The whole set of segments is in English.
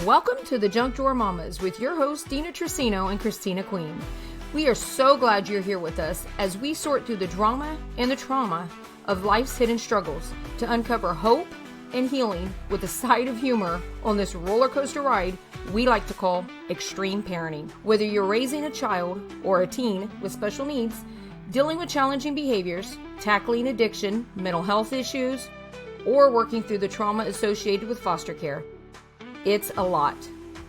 Welcome to the Junk Drawer Mamas with your hosts Dina Tricino and Christina Queen. We are so glad you're here with us as we sort through the drama and the trauma of life's hidden struggles to uncover hope and healing with a side of humor on this roller coaster ride we like to call extreme parenting. Whether you're raising a child or a teen with special needs, dealing with challenging behaviors, tackling addiction, mental health issues, or working through the trauma associated with foster care, it's a lot,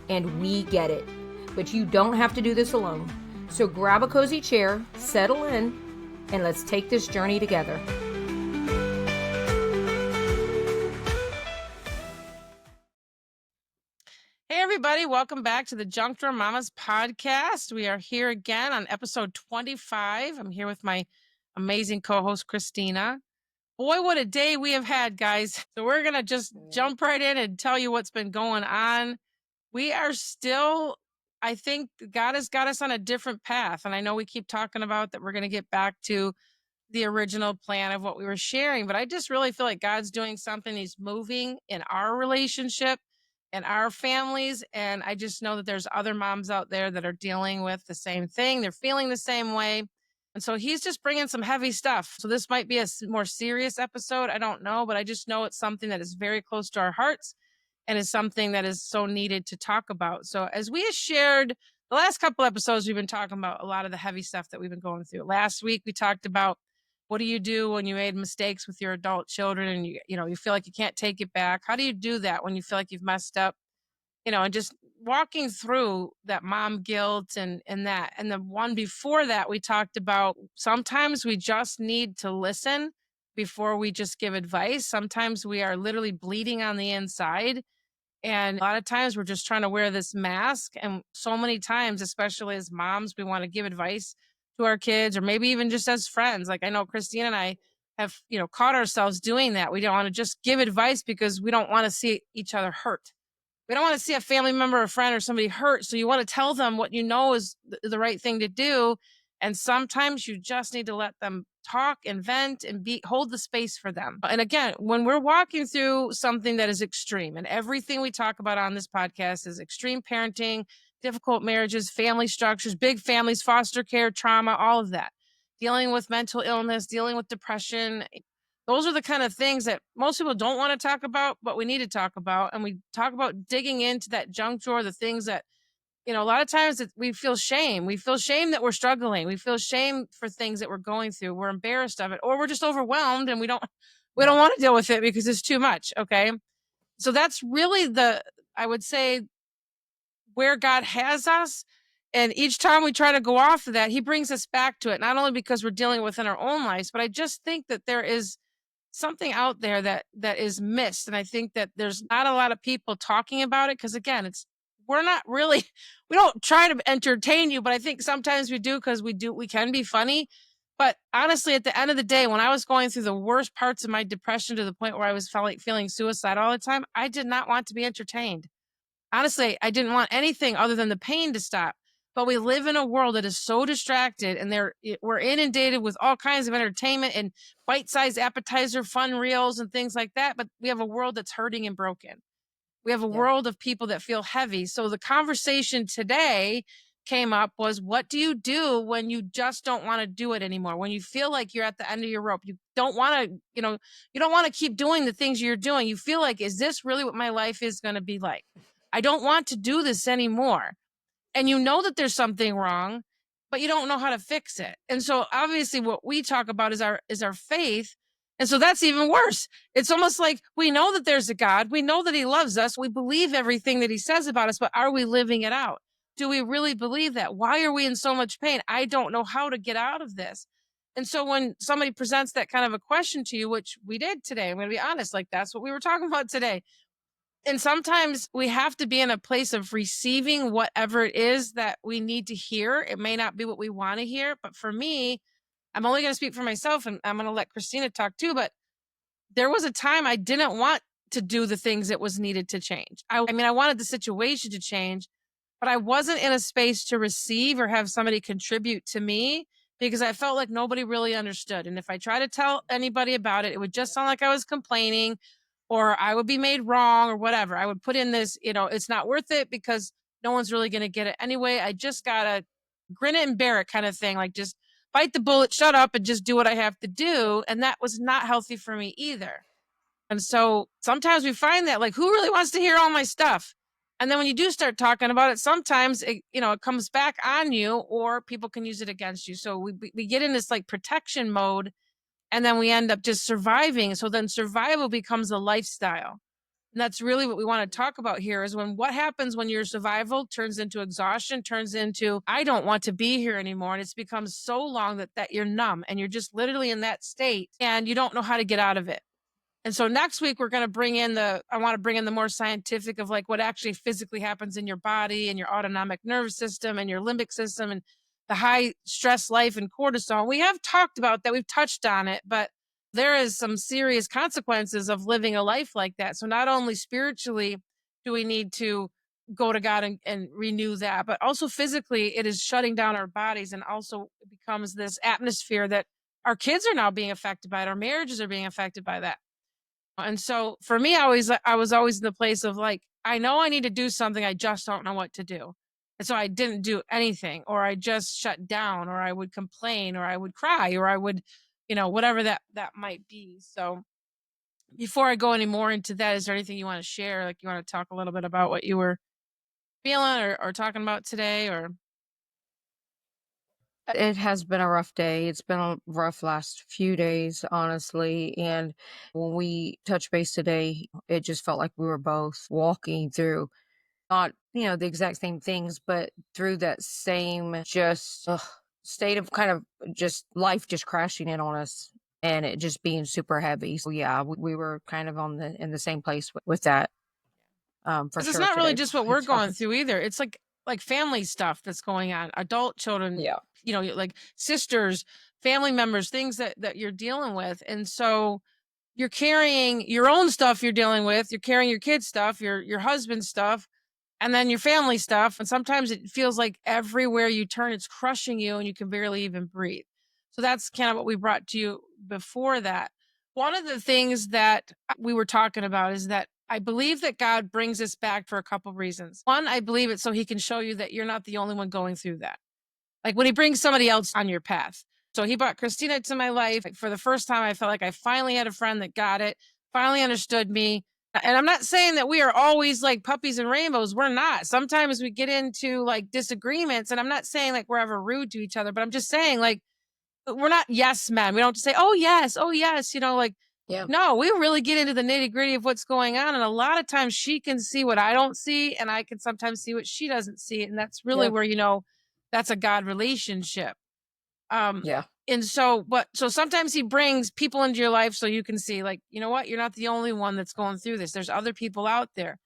and we get it. But you don't have to do this alone. So grab a cozy chair, settle in, and let's take this journey together. Hey everybody, welcome back to the Junk Drawer Mamas podcast. We are here again on episode 25. I'm here with my amazing co-host Christina. Boy, what a day we have had, guys. So we're going to just jump right in and tell you what's been going on. We are still, I think God has got us on a different path. And I know we keep talking about that we're going to get back to the original plan of what we were sharing. But I just really feel like God's doing something. He's moving in our relationship and our families. And I just know that there's other moms out there that are dealing with the same thing. They're feeling the same way. And so he's just bringing some heavy stuff. So this might be a more serious episode. I don't know, but I just know it's something that is very close to our hearts and is something that is so needed to talk about. So as we have shared the last couple episodes, we've been talking about a lot of the heavy stuff that we've been going through. Last week, we talked about what do you do when you made mistakes with your adult children and you feel like you can't take it back? How do you do that when you feel like you've messed up? And just walking through that mom guilt and that. And the one before that, we talked about sometimes we just need to listen before we just give advice. Sometimes we are literally bleeding on the inside. And a lot of times we're just trying to wear this mask. And so many times, especially as moms, we want to give advice to our kids or maybe even just as friends. Like I know Christine and I have, caught ourselves doing that. We don't want to just give advice because we don't want to see each other hurt. We don't want to see a family member, a friend, or somebody hurt. So you want to tell them what you know is the right thing to do. And sometimes you just need to let them talk and vent and hold the space for them. And again, when we're walking through something that is extreme, and everything we talk about on this podcast is extreme parenting, difficult marriages, family structures, big families, foster care, trauma, all of that, dealing with mental illness, dealing with depression. Those are the kind of things that most people don't want to talk about, but we need to talk about. And we talk about digging into that junk drawer, the things that, a lot of times we feel shame. We feel shame that we're struggling. We feel shame for things that we're going through. We're embarrassed of it, or we're just overwhelmed and we don't want to deal with it because it's too much. Okay. So that's really I would say where God has us. And each time we try to go off of that, he brings us back to it, not only because we're dealing within our own lives, but I just think that there is something out there that is missed. And I think that there's not a lot of people talking about it because, again, we don't try to entertain you, but I think sometimes we do because we can be funny. But honestly, at the end of the day, when I was going through the worst parts of my depression to the point where I was feeling suicide all the time, I did not want to be entertained. Honestly, I didn't want anything other than the pain to stop. But we live in a world that is so distracted, and we're inundated with all kinds of entertainment and bite-sized appetizer fun reels and things like that. But we have a world that's hurting and broken. We have a world of people that feel heavy. So the conversation today came up was, what do you do when you just don't want to do it anymore? When you feel like you're at the end of your rope, you don't want to, you don't want to keep doing the things you're doing. You feel like, is this really what my life is going to be like? I don't want to do this anymore. And you know that there's something wrong, but you don't know how to fix it. And so obviously what we talk about is our faith. And so that's even worse. It's almost like we know that there's a God. We know that he loves us. We believe everything that he says about us, but are we living it out? Do we really believe that? Why are we in so much pain? I don't know how to get out of this. And so when somebody presents that kind of a question to you, which we did today, I'm going to be honest, like that's what we were talking about today. And sometimes we have to be in a place of receiving whatever it is that we need to hear. It may not be what we want to hear, but for me, I'm only going to speak for myself, and I'm going to let Christina talk too, but there was a time I didn't want to do the things that was needed to change. I wanted the situation to change, but I wasn't in a space to receive or have somebody contribute to me because I felt like nobody really understood. And if I tried to tell anybody about it, it would just sound like I was complaining, or I would be made wrong or whatever. I would put in this, it's not worth it because no one's really going to get it anyway. I just got to grin it and bear it kind of thing. Like just bite the bullet, shut up and just do what I have to do. And that was not healthy for me either. And so sometimes we find that like, who really wants to hear all my stuff? And then when you do start talking about it, sometimes it comes back on you or people can use it against you. So we get in this like protection mode and then we end up just surviving. So then survival becomes a lifestyle. And that's really what we want to talk about here is what happens when your survival turns into exhaustion, turns into, I don't want to be here anymore. And it's become so long that you're numb and you're just literally in that state and you don't know how to get out of it. And so next week, we're going to I want to bring in the more scientific of like what actually physically happens in your body and your autonomic nervous system and your limbic system and the high stress life and cortisol. We have talked about that. We've touched on it, but there is some serious consequences of living a life like that. So not only spiritually do we need to go to God and renew that, but also physically it is shutting down our bodies and also it becomes this atmosphere that our kids are now being affected by it. Our marriages are being affected by that. And so for me, I was always in the place of like, I know I need to do something. I just don't know what to do. And so I didn't do anything, or I just shut down, or I would complain, or I would cry, or I would, whatever that might be. So before I go any more into that, is there anything you want to share? Like you want to talk a little bit about what you were feeling or talking about today, or? It has been a rough day. It's been a rough last few days, honestly. And when we touched base today, it just felt like we were both walking through not, the exact same things, but through that same just state of kind of just life just crashing in on us and it just being super heavy. So yeah, we were kind of in the same place with that. For sure. It's not really just what we're going through either. It's like family stuff that's going on, adult children, like sisters, family members, things that you're dealing with. And so you're carrying your own stuff you're dealing with, you're carrying your kids' stuff, your husband's stuff, and then your family stuff. And sometimes it feels like everywhere you turn, it's crushing you and you can barely even breathe. So that's kind of what we brought to you before that. One of the things that we were talking about is that I believe that God brings us back for a couple of reasons. One, I believe it so he can show you that you're not the only one going through that. Like when he brings somebody else on your path. So he brought Christina to my life. For the first time, I felt like I finally had a friend that got it, finally understood me. And I'm not saying that we are always like puppies and rainbows. We're not. Sometimes we get into like disagreements. And I'm not saying like we're ever rude to each other, but I'm just saying like we're not yes men. We don't just say, oh, yes, yeah. No, we really get into the nitty gritty of what's going on. And a lot of times she can see what I don't see, and I can sometimes see what she doesn't see. And that's really where, that's a God relationship. And so sometimes he brings people into your life so you can see like, you know what, you're not the only one that's going through this. There's other people out there.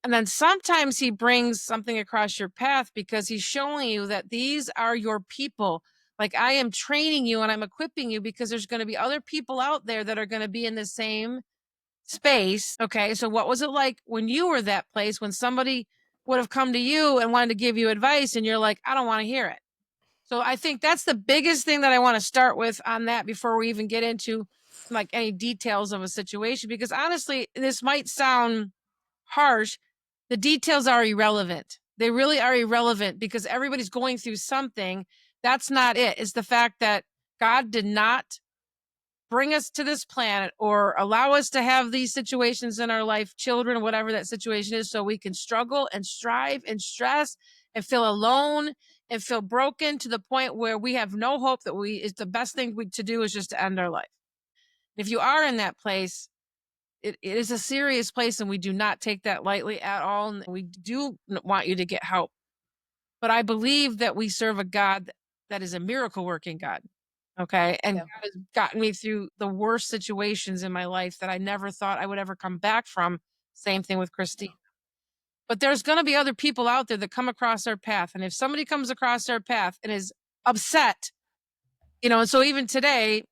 And then sometimes he brings something across your path because he's showing you that these are your people. Like I am training you and I'm equipping you because there's going to be other people out there that are going to be in the same space. Okay. So what was it like when you were that place, when somebody would have come to you and wanted to give you advice and you're like, I don't want to hear it. So I think that's the biggest thing that I want to start with on that before we even get into like any details of a situation, because honestly, this might sound harsh. The details are irrelevant. They really are irrelevant because everybody's going through something. That's not it. It's the fact that God did not bring us to this planet or allow us to have these situations in our life, children, whatever that situation is, so we can struggle and strive and stress and feel alone and feel broken to the point where we have no hope that it's the best thing to do is just to end our life. If you are in that place, it is a serious place and we do not take that lightly at all. And we do want you to get help. But I believe that we serve a God that is a miracle working God. Okay. And God has gotten me through the worst situations in my life that I never thought I would ever come back from. Same thing with Christine. But there's going to be other people out there that come across our path. And if somebody comes across our path and is upset, and so even today,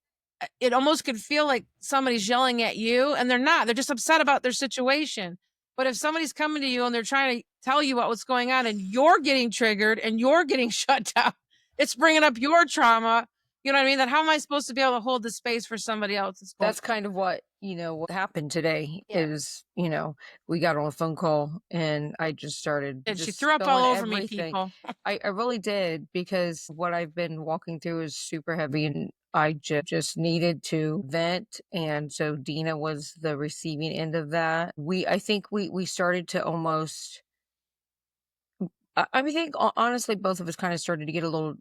it almost could feel like somebody's yelling at you and they're not. They're just upset about their situation. But if somebody's coming to you and they're trying to tell you about what's going on and you're getting triggered and you're getting shut down, it's bringing up your trauma. You know what I mean? That how am I supposed to be able to hold the space for somebody else? That's kind of what, what happened today is, we got on a phone call and I just started And she just threw up all spilling over me, everything. people. I really did, because what I've been walking through is super heavy and I just needed to vent. And so Dina was the receiving end of that. I think we started to almost, I think honestly, both of us kind of started to get a little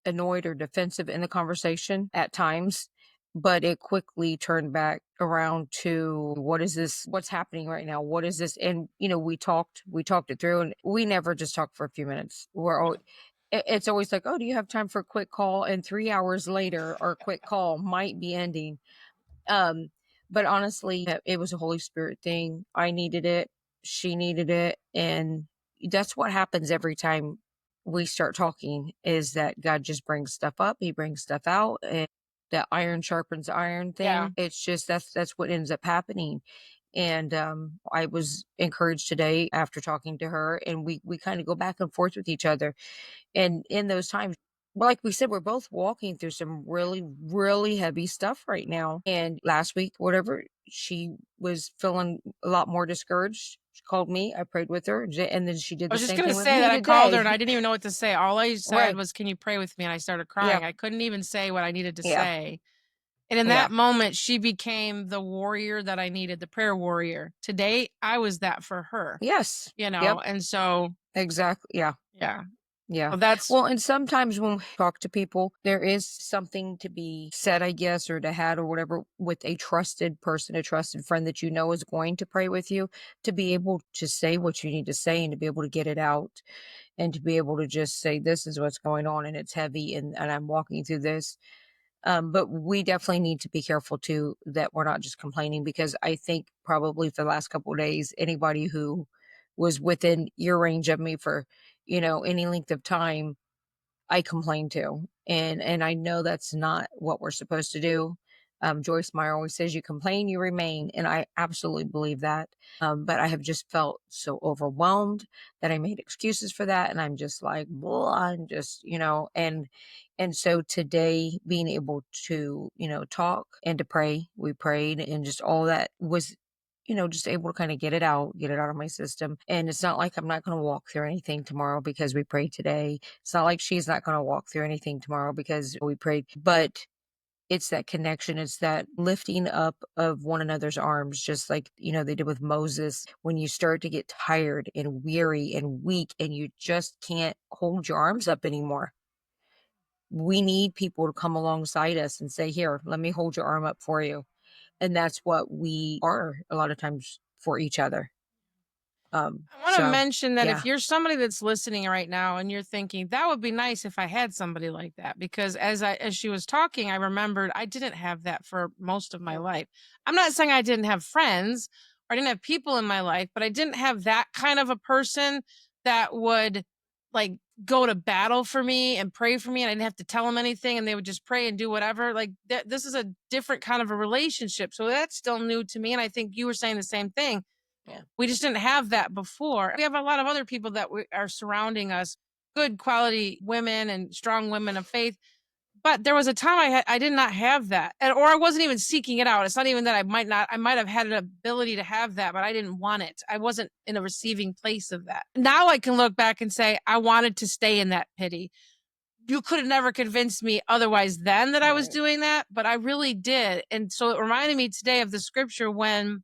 annoyed or defensive in the conversation at times, but it quickly turned back around to what is this? What's happening right now? What is this? And we talked it through, and we never just talked for a few minutes. It's always like, oh, do you have time for a quick call? And 3 hours later, our quick call might be ending. But honestly, it was a Holy Spirit thing. I needed it. She needed it. And that's what happens every time we start talking, is that God just brings stuff up. He brings stuff out, and that iron sharpens iron thing. Yeah. It's just, that's what ends up happening. And I was encouraged today after talking to her, and we kind of go back and forth with each other. And in those times, like we said, we're both walking through some really, really heavy stuff right now. And last week, whatever, she was feeling a lot more discouraged. She called me. I prayed with her, and then she did I the was just same going to thing with say me that I called her and today. I didn't even know what to say. All I said Right. was, can you pray with me? And I started Yeah. crying. I couldn't even say what I needed to Yeah. say. And in Yeah. that moment, she became the warrior that I needed, the prayer warrior. Today, I was that for her, Yes. Yep. and so. Exactly. Yeah. Yeah. Yeah. Well, Well, and sometimes when we talk to people, there is something to be said, I guess, or to had or whatever, with a trusted person, a trusted friend that is going to pray with you, to be able to say what you need to say and to be able to get it out, and to be able to just say, this is what's going on and it's heavy, and I'm walking through this. But we definitely need to be careful too, that we're not just complaining, because I think probably for the last couple of days, anybody who was within ear range of me for, any length of time, I complain too. And I know that's not what we're supposed to do. Joyce Meyer always says, you complain, you remain. And I absolutely believe that. But I have just felt so overwhelmed that I made excuses for that. And I'm just like, blah, I'm just, and so today, being able to, talk and to pray, we prayed, and just all that was, just able to kind of get it out of my system. And it's not like I'm not going to walk through anything tomorrow because we prayed today. It's not like she's not going to walk through anything tomorrow because we prayed, but it's that connection. It's that lifting up of one another's arms, just like, they did with Moses. When you start to get tired and weary and weak and you just can't hold your arms up anymore, we need people to come alongside us and say, here, let me hold your arm up for you. And that's what we are a lot of times for each other. I want to mention that yeah. if you're somebody that's listening right now and you're thinking, that would be nice if I had somebody like that, because as she was talking, I remembered I didn't have that for most of my life. I'm not saying I didn't have friends or I didn't have people in my life, but I didn't have that kind of a person that would like go to battle for me and pray for me, and I didn't have to tell them anything and they would just pray and do whatever. Like this is a different kind of a relationship. So that's still new to me. And I think you were saying the same thing. Yeah. We just didn't have that before. We have a lot of other people that are surrounding us, good quality women and strong women of faith. But there was a time I did not have that, or I wasn't even seeking it out. It's not even that I might have had an ability to have that, but I didn't want it. I wasn't in a receiving place of that. Now I can look back and say, I wanted to stay in that pity. You could have never convinced me otherwise then that I was doing that, but I really did. And so it reminded me today of the scripture when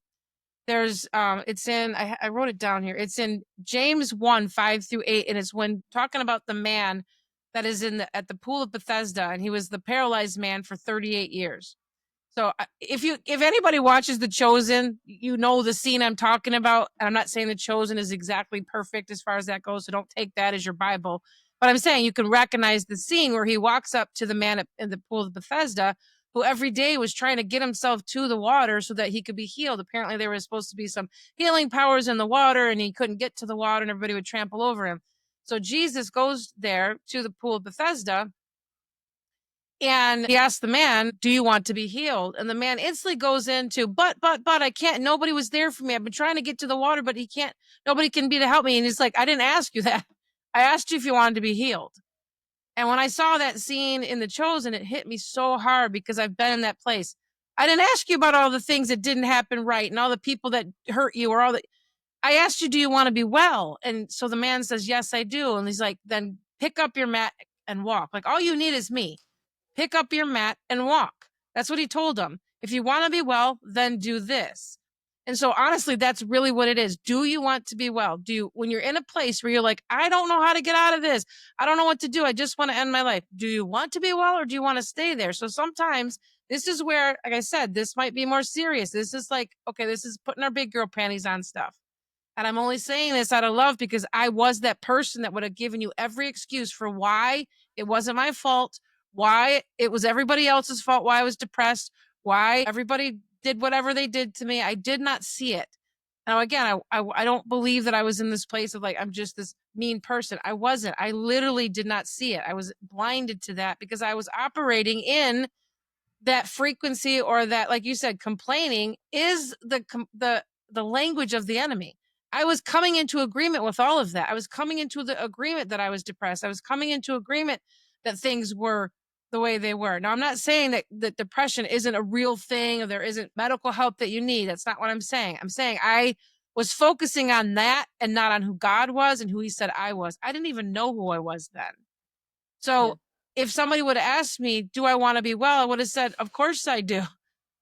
there's it's in I wrote it down here. It's in James 1:5-8, and it's when talking about the man that is at the pool of Bethesda, and he was the paralyzed man for 38 years. So if anybody watches The Chosen, you know the scene I'm talking about. And I'm not saying The Chosen is exactly perfect as far as that goes, so don't take that as your Bible. But I'm saying you can recognize the scene where he walks up to the man in the pool of Bethesda, who every day was trying to get himself to the water so that he could be healed. Apparently there was supposed to be some healing powers in the water, and he couldn't get to the water and everybody would trample over him. So Jesus goes there to the pool of Bethesda, and he asks the man, do you want to be healed? And the man instantly goes into, but, I can't. Nobody was there for me. I've been trying to get to the water, but nobody can be to help me. And he's like, I didn't ask you that. I asked you if you wanted to be healed. And when I saw that scene in The Chosen, it hit me so hard because I've been in that place. I didn't ask you about all the things that didn't happen right and all the people that hurt you or all the. I asked you, do you want to be well? And so the man says, yes, I do. And he's like, then pick up your mat and walk. Like, all you need is me. Pick up your mat and walk. That's what he told him. If you want to be well, then do this. And so honestly, that's really what it is. Do you want to be well? When you're in a place where you're like, I don't know how to get out of this. I don't know what to do. I just want to end my life. Do you want to be well or do you want to stay there? So sometimes this is where, like I said, this might be more serious. This is like, okay, this is putting our big girl panties on stuff. And I'm only saying this out of love because I was that person that would have given you every excuse for why it wasn't my fault, why it was everybody else's fault, why I was depressed, why everybody did whatever they did to me. I did not see it. Now, again, I don't believe that I was in this place of like, I'm just this mean person. I wasn't. I literally did not see it. I was blinded to that because I was operating in that frequency, or that, like you said, complaining is the language of the enemy. I was coming into agreement with all of that. I was coming into the agreement that I was depressed. I was coming into agreement that things were the way they were. Now, I'm not saying that depression isn't a real thing or there isn't medical help that you need. That's not what I'm saying. I'm saying I was focusing on that and not on who God was and who he said I was. I didn't even know who I was then. So if somebody would have asked me, do I want to be well? I would have said, of course I do.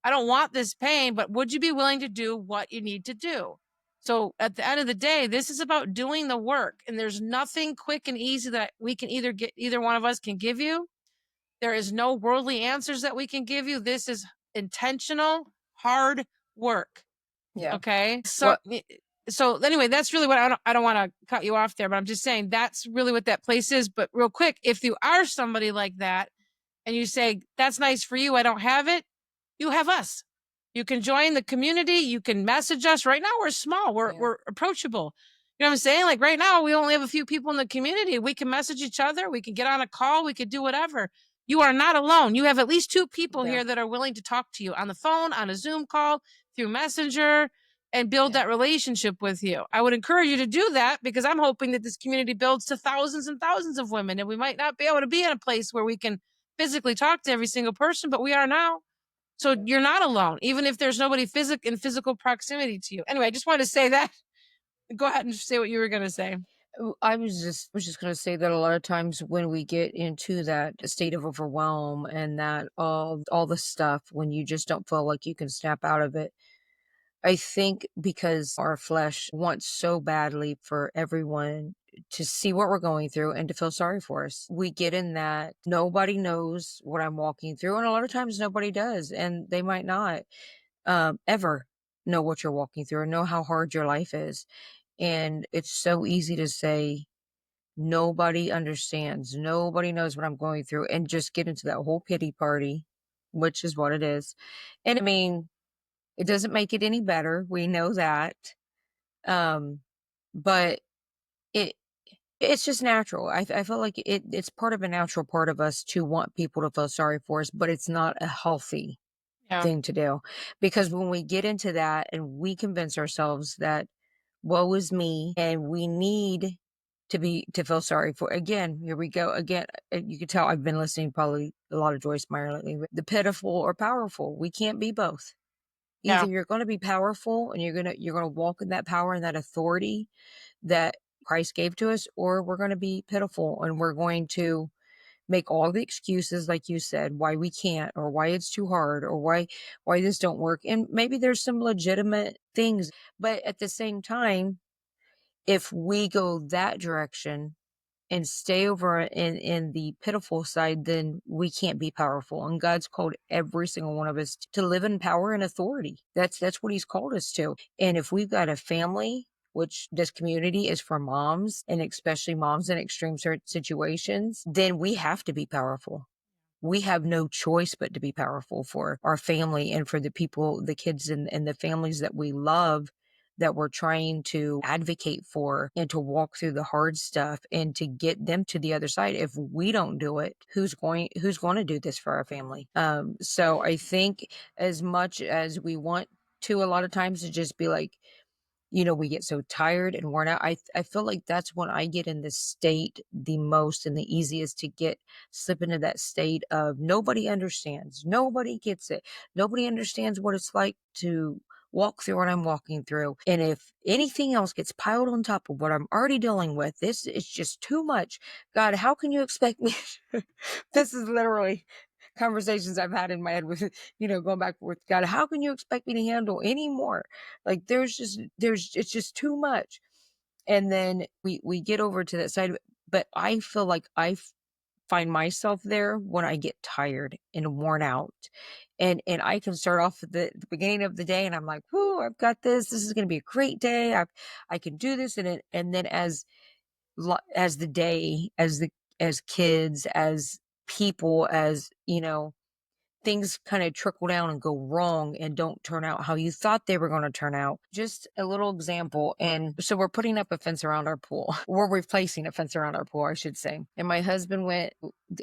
I don't want this pain, but would you be willing to do what you need to do? So at the end of the day, this is about doing the work, and there's nothing quick and easy that we can either one of us can give you. There is no worldly answers that we can give you. This is intentional, hard work. Yeah. Okay. So anyway, that's really what I don't want to cut you off there, but I'm just saying that's really what that place is. But real quick, if you are somebody like that and you say, that's nice for you, I don't have it, you have us. You can join the community. You can message us. Right now, we're small. We're approachable. You know what I'm saying? Like right now, we only have a few people in the community. We can message each other. We can get on a call. We could do whatever. You are not alone. You have at least 2 people here that are willing to talk to you on the phone, on a Zoom call, through Messenger, and build that relationship with you. I would encourage you to do that because I'm hoping that this community builds to thousands and thousands of women. And we might not be able to be in a place where we can physically talk to every single person, but we are now. So you're not alone, even if there's nobody in physical proximity to you. Anyway, I just wanted to say that. Go ahead and say what you were going to say. I was just going to say that a lot of times when we get into that state of overwhelm and that all the stuff, when you just don't feel like you can snap out of it, I think because our flesh wants so badly for everyone to see what we're going through and to feel sorry for us. We get in that nobody knows what I'm walking through, and a lot of times nobody does, and they might not ever know what you're walking through or know how hard your life is. And it's so easy to say, nobody understands, nobody knows what I'm going through, and just get into that whole pity party, which is what it is. And I mean, it doesn't make it any better. We know that. But it's just natural. I feel like it's part of a natural part of us to want people to feel sorry for us, but it's not a healthy thing to do. Because when we get into that and we convince ourselves that woe is me and we need to feel sorry for, again, here we go again. You can tell I've been listening probably a lot of Joyce Meyer lately. The pitiful or powerful. We can't be both. Either you're going to be powerful and you're going to walk in that power and that authority that Christ gave to us, or we're going to be pitiful and we're going to make all the excuses, like you said, why we can't, or why it's too hard, or why this don't work. And maybe there's some legitimate things, but at the same time, if we go that direction and stay over in the pitiful side, then we can't be powerful. And God's called every single one of us to live in power and authority. That's what he's called us to. And if we've got a family, which this community is for moms, and especially moms in extreme situations, then we have to be powerful. We have no choice but to be powerful for our family and for the people, the kids and the families that we love, that we're trying to advocate for, and to walk through the hard stuff and to get them to the other side. If we don't do it, who's going to do this for our family? So I think as much as we want to, a lot of times, to just be like, we get so tired and worn out. I feel like that's when I get in this state the most and the easiest to slip into that state of nobody understands, nobody gets it, nobody understands what it's like to walk through what I'm walking through. And if anything else gets piled on top of what I'm already dealing with, this is just too much. God, how can you expect me? This is literally conversations I've had in my head with, going back with God. How can you expect me to handle any more? Like it's just too much. And then we get over to that side of it. But I feel like find myself there when I get tired and worn out. And I can start off at the beginning of the day and I'm like, whoo, I've got this. This is going to be a great day. I can do this. And then as the day, as kids, as people, as, things kind of trickle down and go wrong and don't turn out how you thought they were going to turn out. Just a little example. And so we're putting up a fence around our pool. We're replacing a fence around our pool, I should say. And my husband went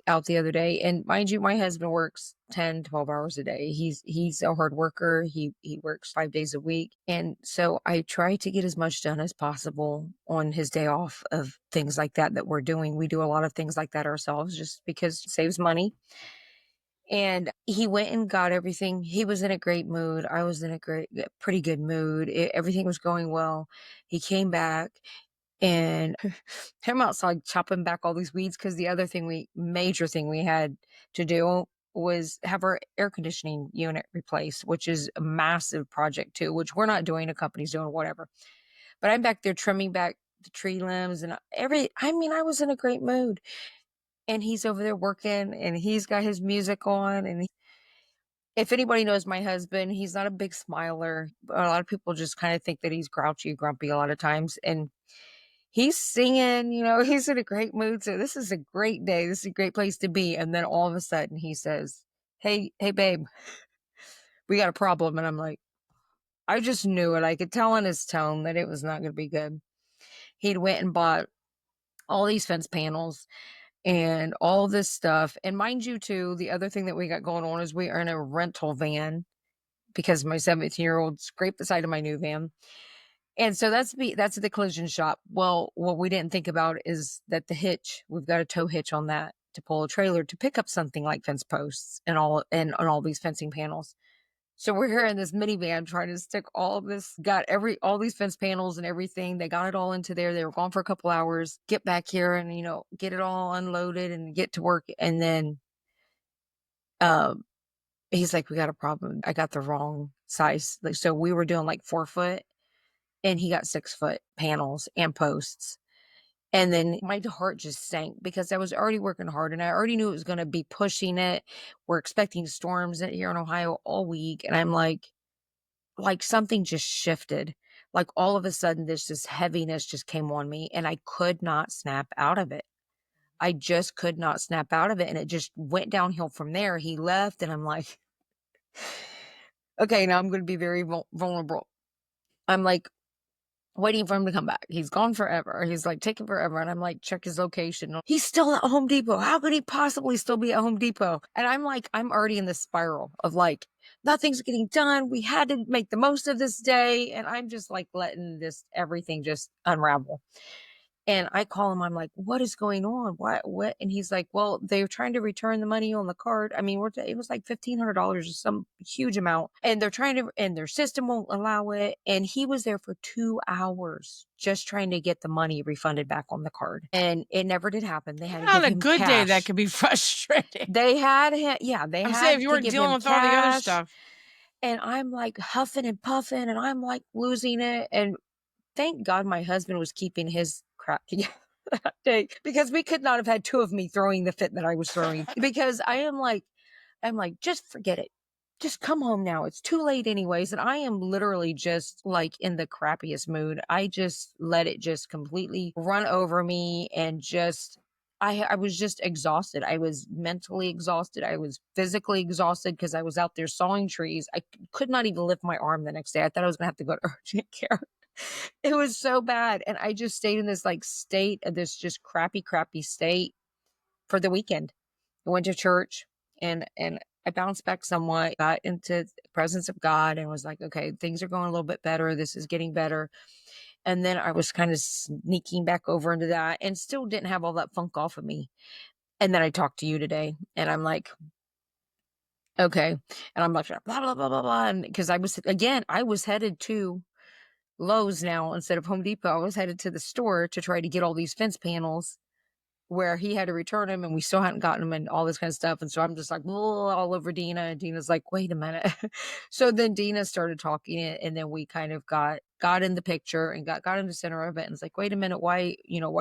out the other day, and mind you, my husband works 10, 12 hours a day. He's a hard worker. He works 5 days a week. And so I try to get as much done as possible on his day off of things like that we're doing. We do a lot of things like that ourselves just because it saves money. And he went and got everything. He was in a great mood. I was in a pretty good mood. Everything was going well. He came back and him outside chopping back all these weeds. Cause the other major thing we had to do was have our air conditioning unit replaced, which is a massive project too, which we're not doing. A company's doing, whatever. But I'm back there trimming back the tree limbs and I was in a great mood. And he's over there working and he's got his music on. And if anybody knows my husband, he's not a big smiler. A lot of people just kind of think that he's grouchy, grumpy a lot of times. And he's singing, he's in a great mood. So this is a great day. This is a great place to be. And then all of a sudden he says, hey, babe, we got a problem. And I'm like, I just knew it. I could tell in his tone that it was not going to be good. He'd went and bought all these fence panels and all this stuff. And mind you, too, the other thing that we got going on is we are in a rental van because my 17-year-old scraped the side of my new van. And so that's at the collision shop. Well, what we didn't think about is that the hitch, we've got a tow hitch on that to pull a trailer to pick up something like fence posts and on all these fencing panels. So we're here in this minivan trying to stick all of this, all these fence panels and everything. They got it all into there. They were gone for a couple hours, get back here and, get it all unloaded and get to work. And then, he's like, we got a problem. I got the wrong size. So we were doing like 4 foot and he got 6 foot panels and posts. And then my heart just sank because I was already working hard and I already knew it was going to be pushing it. We're expecting storms here in Ohio all week. And I'm like something just shifted. Like all of a sudden, this heaviness just came on me and I could not snap out of it. I just could not snap out of it. And it just went downhill from there. He left and I'm like, okay, now I'm going to be very vulnerable. I'm like, waiting for him to come back. He's gone forever. He's like taking forever. And I'm like, check his location. He's still at Home Depot. How could he possibly still be at Home Depot? And I'm like, I'm already in this spiral of like, nothing's getting done. We had to make the most of this day. And I'm just like letting everything just unravel. And I call him. I'm like, what is going on? What? And he's like, well, they're trying to return the money on the card. I mean, it was like $1,500 or some huge amount. And they're trying to, and their system won't allow it. And he was there for 2 hours just trying to get the money refunded back on the card. And it never did happen. They had to give him On a good cash. day, that could be frustrating. They had him. Yeah, they I'm had saying if you to weren't give dealing him with all the other cash. stuff. And I'm like huffing and puffing and I'm like losing it. And thank God my husband was keeping his crap together that day because we could not have had 2 of me throwing the fit that I was throwing because I'm like, just forget it. Just come home now. It's too late anyways. And I am literally just like in the crappiest mood. I just let it just completely run over me and just, I was just exhausted. I was mentally exhausted. I was physically exhausted because I was out there sawing trees. I could not even lift my arm the next day. I thought I was going to have to go to urgent care. It was so bad. And I just stayed in this like state of this just crappy state for the weekend. I went to church and I bounced back somewhat, got into the presence of God and was like, okay, things are going a little bit better. This is getting better. And then I was kind of sneaking back over into that and still didn't have all that funk off of me. And then I talked to you today and I'm like, okay. And I'm like, blah, blah, blah, blah, blah. And because I was headed to Lowe's now instead of Home Depot. I was headed to the store to try to get all these fence panels where he had to return them and we still hadn't gotten them and all this kind of stuff. And so I'm just like all over Dina, and Dina's like, wait a minute. So then Dina started talking and then we kind of got in the picture and got in the center of it. And it's like, wait a minute, why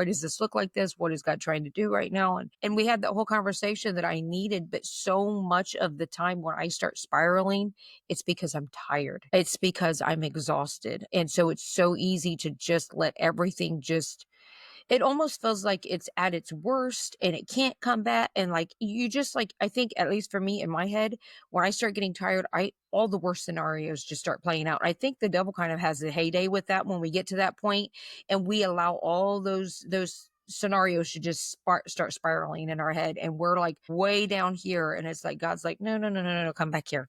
does this look like this? What is God trying to do right now? And we had that whole conversation that I needed, but so much of the time when I start spiraling, it's because I'm tired. It's because I'm exhausted. And so it's so easy to just let everything it almost feels like it's at its worst and it can't come back. And like, you just like, I think at least for me in my head, when I start getting tired, all the worst scenarios just start playing out. I think the devil kind of has a heyday with that when we get to that point and we allow all those scenarios to just start spiraling in our head. And we're like way down here. And it's like, God's like, no, come back here.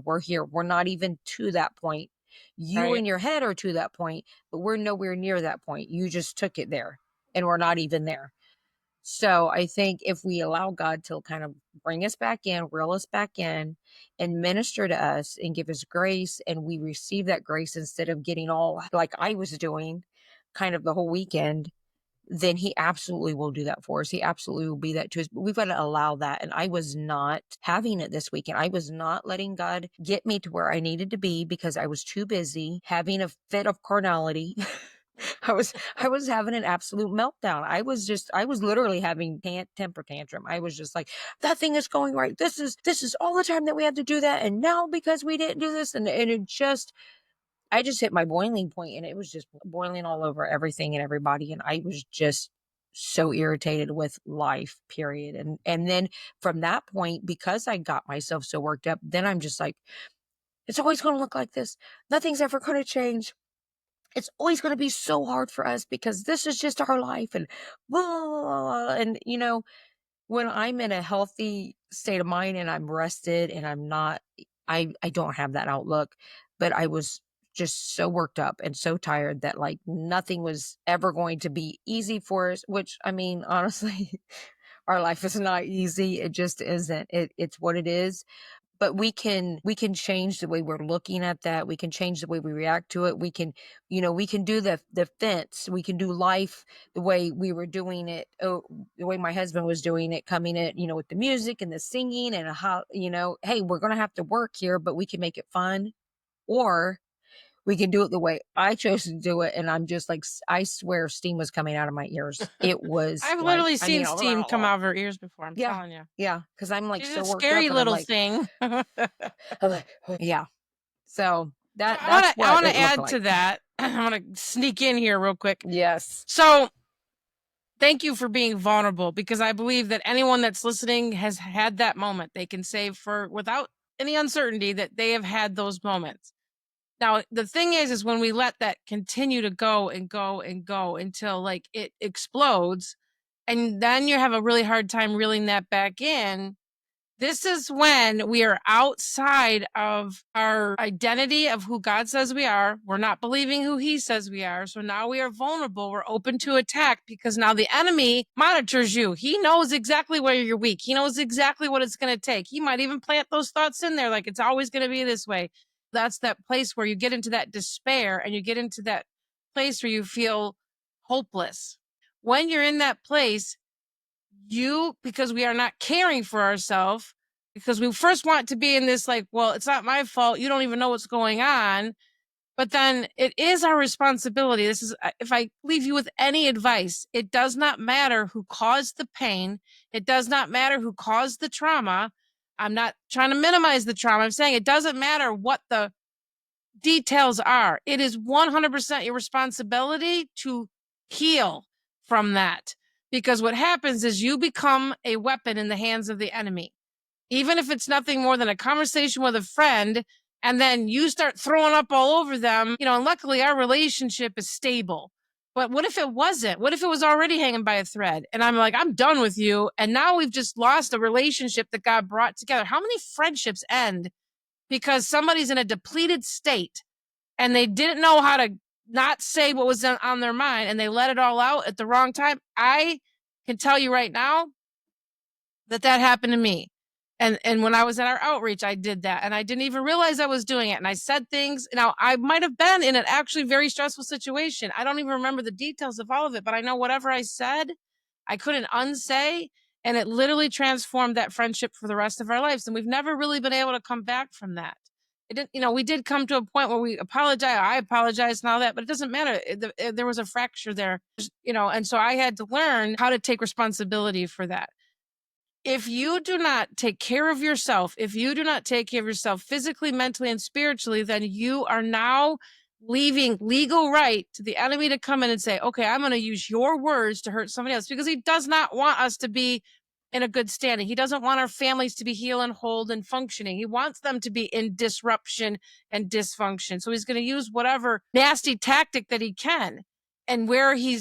We're here. We're not even to that point. You in your head are to that point, but we're nowhere near that point. You just took it there. And we're not even there. So I think if we allow God to kind of bring us back in, reel us back in, and minister to us and give us grace, and we receive that grace instead of getting all like I was doing kind of the whole weekend, then he absolutely will do that for us. He absolutely will be that to us. But we've got to allow that. And I was not having it this weekend. I was not letting God get me to where I needed to be because I was too busy having a fit of carnality. I was having an absolute meltdown. I was literally having temper tantrum. I was just like, that thing is going right. This is all the time that we had to do that. And now because we didn't do this and I just hit my boiling point and it was just boiling all over everything and everybody. And I was just so irritated with life, period. And then from that point, because I got myself so worked up, then I'm just like, it's always going to look like this. Nothing's ever going to change. It's always going to be so hard for us because this is just our life and blah, blah, blah. And when I'm in a healthy state of mind and I'm rested and I'm not, I don't have that outlook, but I was just so worked up and so tired that like nothing was ever going to be easy for us, which I mean, honestly, our life is not easy. It just isn't. It's what it is. But we can change the way we're looking at that. We can change the way we react to it. We can do the fence. We can do life the way we were doing it, the way my husband was doing it, coming in, with the music and the singing and how, hey, we're going to have to work here, but we can make it fun. Or we can do it the way I chose to do it. And I'm just like, I swear steam was coming out of my ears. It was. I've literally seen steam come out of her ears before. I'm telling you. Yeah. Cause I'm like, she's so a worked scary up little like, thing. Yeah. So I want to add to that. I want to sneak in here real quick. Yes. So thank you for being vulnerable, because I believe that anyone that's listening has had that moment. They can say without any uncertainty that they have had those moments. Now, the thing is when we let that continue to go and go and go until like it explodes, and then you have a really hard time reeling that back in. This is when we are outside of our identity of who God says we are. We're not believing who he says we are. So now we are vulnerable. We're open to attack because now the enemy monitors you. He knows exactly where you're weak. He knows exactly what it's going to take. He might even plant those thoughts in there like it's always going to be this way. That's that place where you get into that despair and you get into that place where you feel hopeless. When you're in that place, because we are not caring for ourselves, because we first want to be in this like, well, it's not my fault. You don't even know what's going on. But then it is our responsibility. This is, if I leave you with any advice, it does not matter who caused the pain. It does not matter who caused the trauma. I'm not trying to minimize the trauma. I'm saying it doesn't matter what the details are. It is 100% your responsibility to heal from that. Because what happens is you become a weapon in the hands of the enemy. Even if it's nothing more than a conversation with a friend, and then you start throwing up all over them, and luckily our relationship is stable. But what if it wasn't? What if it was already hanging by a thread? And I'm like, I'm done with you. And now we've just lost a relationship that God brought together. How many friendships end because somebody's in a depleted state and they didn't know how to not say what was on their mind and they let it all out at the wrong time? I can tell you right now that happened to me. And when I was at our outreach, I did that. And I didn't even realize I was doing it. And I said things. Now, I might have been in an actually very stressful situation. I don't even remember the details of all of it, but I know whatever I said, I couldn't unsay. And it literally transformed that friendship for the rest of our lives. And we've never really been able to come back from that. It didn't, we did come to a point where we apologize. I apologized and all that, but it doesn't matter. There was a fracture there, and so I had to learn how to take responsibility for that. If you do not take care of yourself, if you do not take care of yourself physically, mentally, and spiritually, then you are now leaving legal right to the enemy to come in and say, okay, I'm going to use your words to hurt somebody else, because he does not want us to be in a good standing. He doesn't want our families to be healed and whole and functioning. He wants them to be in disruption and dysfunction. So he's going to use whatever nasty tactic that he can. And where he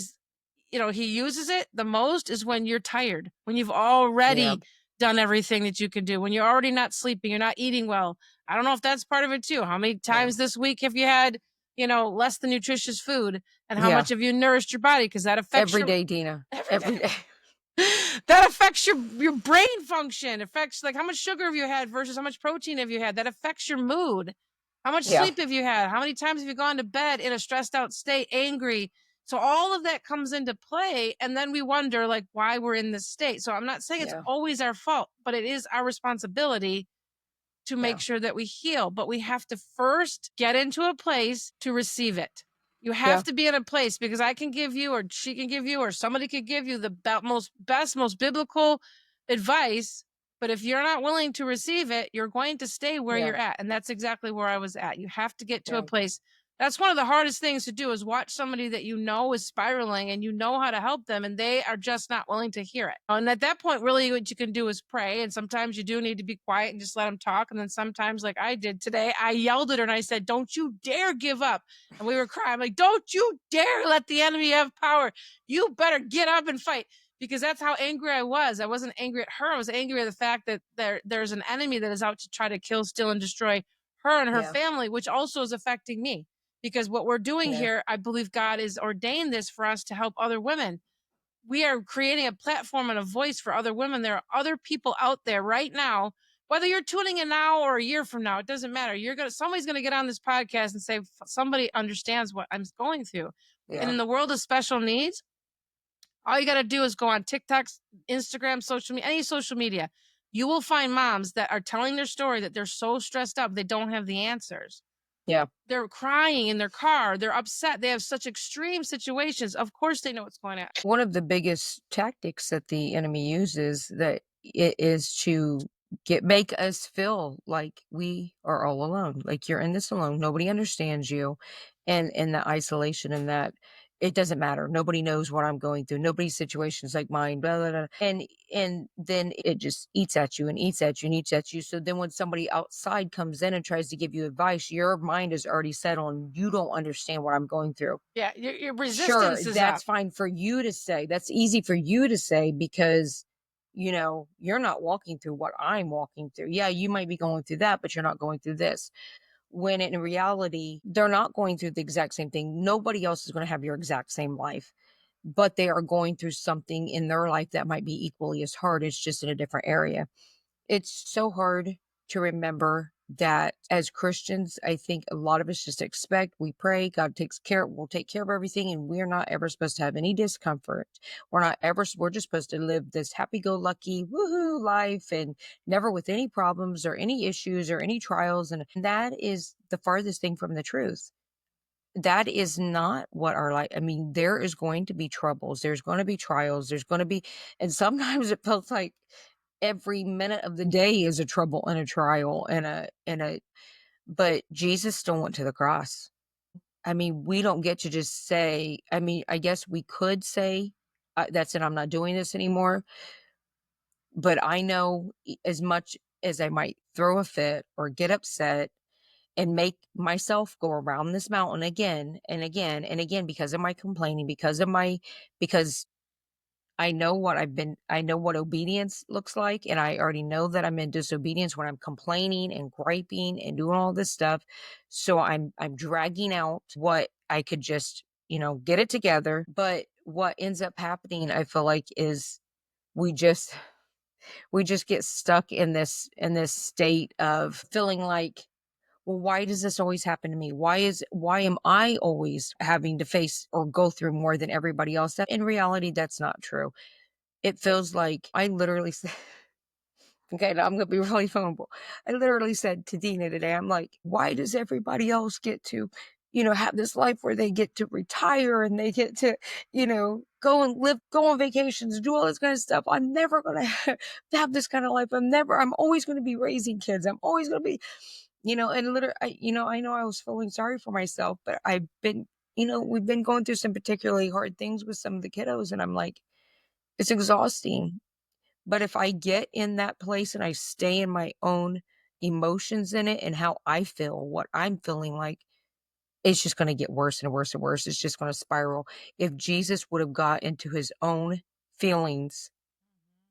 uses it the most is when you're tired, when you've already done everything that you can do, when you're already not sleeping, you're not eating well. I don't know if that's part of it too. How many times this week have you had, less than nutritious food, and how much have you nourished your body? Because that affects every day, Dina. Every day. That affects your brain function, affects like how much sugar have you had versus how much protein have you had. That affects your mood. How much sleep have you had? How many times have you gone to bed in a stressed out state, angry? So all of that comes into play, and then we wonder like why we're in this state. So I'm not saying it's always our fault, but it is our responsibility to make sure that we heal. But we have to first get into a place to receive it. You have to be in a place, because I can give you, or she can give you, or somebody could give you the most biblical advice. But if you're not willing to receive it, you're going to stay where you're at. And that's exactly where I was at. You have to get to a place. That's one of the hardest things to do, is watch somebody that is spiraling and you know how to help them, and they are just not willing to hear it. And at that point, really what you can do is pray. And sometimes you do need to be quiet and just let them talk. And then sometimes, like I did today, I yelled at her and I said, "Don't you dare give up." And we were crying. I'm like, "Don't you dare let the enemy have power. You better get up and fight." Because that's how angry I was. I wasn't angry at her. I was angry at the fact that there's an enemy that is out to try to kill, steal, and destroy her and her family, which also is affecting me. Because what we're doing here, I believe God has ordained this for us to help other women. We are creating a platform and a voice for other women. There are other people out there right now, whether you're tuning in now or a year from now, it doesn't matter. Somebody's going to get on this podcast and say, somebody understands what I'm going through. And in the world of special needs, all you got to do is go on TikTok, Instagram, social media, any social media. You will find moms that are telling their story that they're so stressed up, they don't have the answers. They're crying in their car. They're upset. They have such extreme situations. Of course they know what's going on. One of the biggest tactics that the enemy uses that it is to make us feel like we are all alone. Like you're in this alone. Nobody understands you. And the isolation, and that it doesn't matter. Nobody knows what I'm going through. Nobody's situation is like mine. Blah, blah, blah. And then it just eats at you and eats at you and eats at you. So then when somebody outside comes in and tries to give you advice, your mind is already set on, you don't understand what I'm going through. Yeah, your resistance is that's up. fine for you to say. That's easy for you to say, because you're not walking through what I'm walking through. Yeah, you might be going through that, but you're not going through this. When in reality, they're not going through the exact same thing. Nobody else is going to have your exact same life, but they are going through something in their life that might be equally as hard. It's just in a different area. It's so hard to remember that as Christians, I think a lot of us just expect, we pray, God will take care of everything, and we're not ever supposed to have any discomfort. We're just supposed to live this happy-go-lucky, woohoo life, and never with any problems or any issues or any trials. And that is the farthest thing from the truth. That is not what our life, there is going to be troubles. There's going to be trials. And sometimes it feels like every minute of the day is a trouble and a trial but Jesus still went to the cross. We don't get to just say, I guess we could say, that's it, I'm not doing this anymore. But I know as much as I might throw a fit or get upset and make myself go around this mountain again and again and again because of my complaining, because I know I know what obedience looks like, and I already know that I'm in disobedience when I'm complaining and griping and doing all this stuff. So I'm dragging out what I could just, get it together. But what ends up happening, I feel like, is we just get stuck in this state of feeling like, well, why does this always happen to me? Why am I always having to face or go through more than everybody else? In reality, that's not true. It feels like I literally said, okay, now I'm going to be really vulnerable. I literally said to Dina today, I'm like, why does everybody else get to, have this life where they get to retire and they get to, go on vacations, do all this kind of stuff. I'm never going to have this kind of life. I'm always going to be raising kids. I'm always going to be, and literally, I know I was feeling sorry for myself, but I've been, we've been going through some particularly hard things with some of the kiddos, and I'm like, it's exhausting. But if I get in that place and I stay in my own emotions in it and how I feel, what I'm feeling like, it's just going to get worse and worse and worse. It's just going to spiral. If Jesus would have got into his own feelings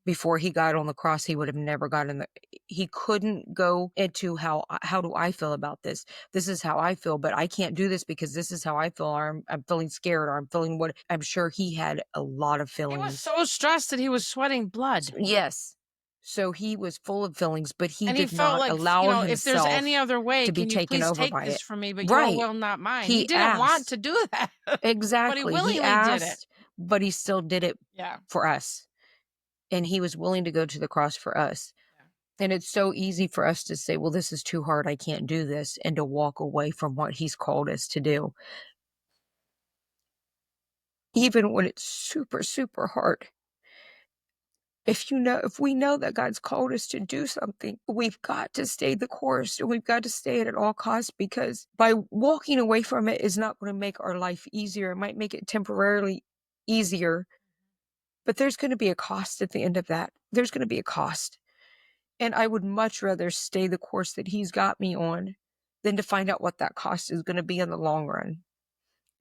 before he got on the cross, he would have never gotten he couldn't go into how do I feel about this? This is how I feel, but I can't do this because this is how I feel. Or I'm feeling scared, or I'm feeling what. I'm sure he had a lot of feelings. He was so stressed that he was sweating blood. Yes. So he was full of feelings, but he did not like, allow himself if there's any other way, to be taken over by this it. from me, but Right. your will, not mine. He didn't want to do that. Exactly. But he willingly asked, did it. But he still did it for us. And he was willing to go to the cross for us. Yeah. And it's so easy for us to say, well, this is too hard. I can't do this. And to walk away from what he's called us to do. Even when it's super, super hard. If we know that God's called us to do something, we've got to stay the course, and we've got to stay it at all costs, because by walking away from it is not going to make our life easier. It might make it temporarily easier, but there's going to be a cost at the end of that. There's going to be a cost. And I would much rather stay the course that he's got me on than to find out what that cost is going to be in the long run.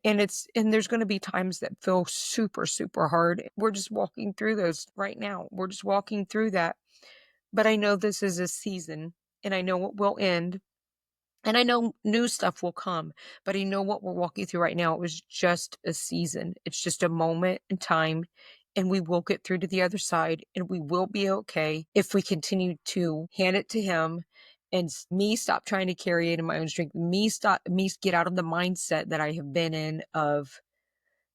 And there's going to be times that feel super, super hard. We're just walking through those right now. We're just walking through that. But I know this is a season, and I know it will end. And I know new stuff will come, but I know what we're walking through right now. It was just a season. It's just a moment in time, and we will get through to the other side, and we will be okay if we continue to hand it to him. And me stop trying to carry it in my own strength. Me get out of the mindset that I have been in of,